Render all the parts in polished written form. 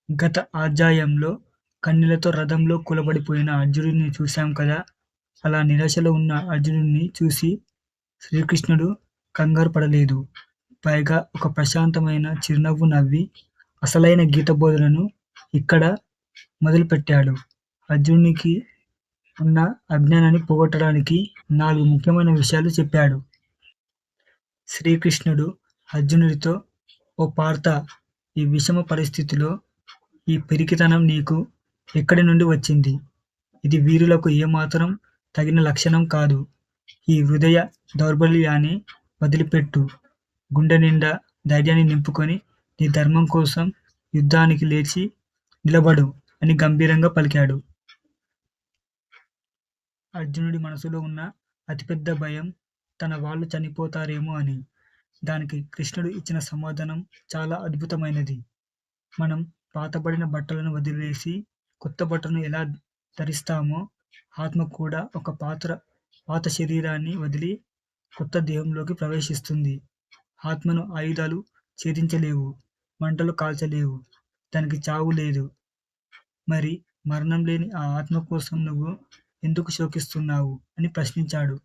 గత అధ్యాయంలో కన్నీళ్లతో రథంలో కూలబడిపోయిన అర్జునుడిని చూశాం కదా! అలా నిరాశలో ఉన్న అర్జునుడిని చూసి శ్రీకృష్ణుడు కంగారు పడలేదు. పైగా ఒక ప్రశాంతమైన చిరునవ్వు నవ్వి అసలైన గీత బోధనను ఇక్కడ మొదలుపెట్టాడు. అర్జునునికి ఉన్న అజ్ఞానాన్ని పోగొట్టడానికి 4 ముఖ్యమైన విషయాలు చెప్పాడు. శ్రీకృష్ణుడు అర్జునుడితో, "ఓ పార్థ! ఈ విషమ పరిస్థితిలో ఈ పిరికితనం నీకు ఎక్కడి నుండి వచ్చింది? ఇది వీరులకు ఏమాత్రం తగిన లక్షణం కాదు. ఈ హృదయ దౌర్బల్యాన్ని వదిలిపెట్టు. గుండె నిండా ధైర్యాన్ని నింపుకొని నీ ధర్మం కోసం యుద్ధానికి లేచి నిలబడు" అని గంభీరంగా పలికాడు. అర్జునుడి మనసులో ఉన్న అతిపెద్ద భయం తన వాళ్ళు చనిపోతారేమో అని. దానికి కృష్ణుడు ఇచ్చిన సమాధానం చాలా అద్భుతమైనది. మనం పాతబడిన బట్టలను వదిలేసి కొత్త బట్టలను ఎలా ధరిస్తామో, ఆత్మ కూడా ఒక పాత శరీరాన్ని వదిలి కొత్త దేహంలోకి ప్రవేశిస్తుంది. ఆత్మను ఆయుధాలు ఛేదించలేవు, మంటలు కాల్చలేవు, దానికి చావు లేదు. మరి మరణం లేని ఆ ఆత్మ కోసం నువ్వు ఎందుకు శోకిస్తున్నావు అని ప్రశ్నించాడు.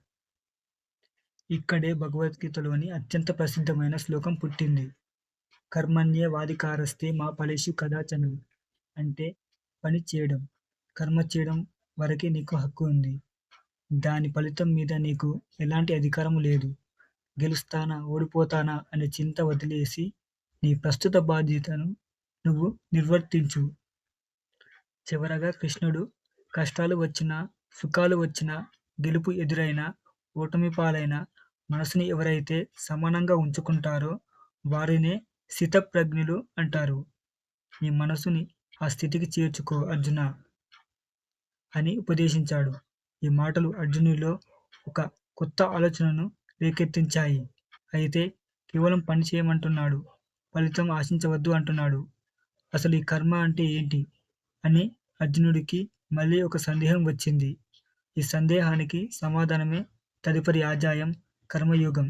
ఇక్కడే భగవద్గీతలోని అత్యంత ప్రసిద్ధమైన శ్లోకం పుట్టింది. కర్మణ్యేవాధికారస్తే మా ఫలేషు కదాచన. అంటే పని చేయడం, కర్మ చేయడం వరకే నీకు హక్కు ఉంది. దాని ఫలితం మీద నీకు ఎలాంటి అధికారం లేదు. గెలుస్తానా, ఓడిపోతానా అనే చింత వదిలేసి నీ ప్రస్తుత బాధ్యతను నువ్వు నిర్వర్తించు. చివరగా కృష్ణుడు కష్టాలు వచ్చినా, సుఖాలు వచ్చినా, గెలుపు ఎదురైనా, ఓటమి పాలైనా మనసుని ఎవరైతే సమానంగా ఉంచుకుంటారో వారినే స్థితప్రజ్ఞులు అంటారు. నీ మనసుని ఆ స్థితికి చేర్చుకో అర్జున అని ఉపదేశించాడు. ఈ మాటలు అర్జునుడిలో ఒక కొత్త ఆలోచనను రేకెత్తించాయి. అయితే కేవలం పని చేయమంటున్నాడు, ఫలితం ఆశించవద్దు అంటున్నాడు. అసలు ఈ కర్మ అంటే ఏంటి అని అర్జునుడికి మళ్ళీ ఒక సందేహం వచ్చింది. ఈ సందేహానికి సమాధానమే తదుపరి అధ్యాయం కర్మయోగం.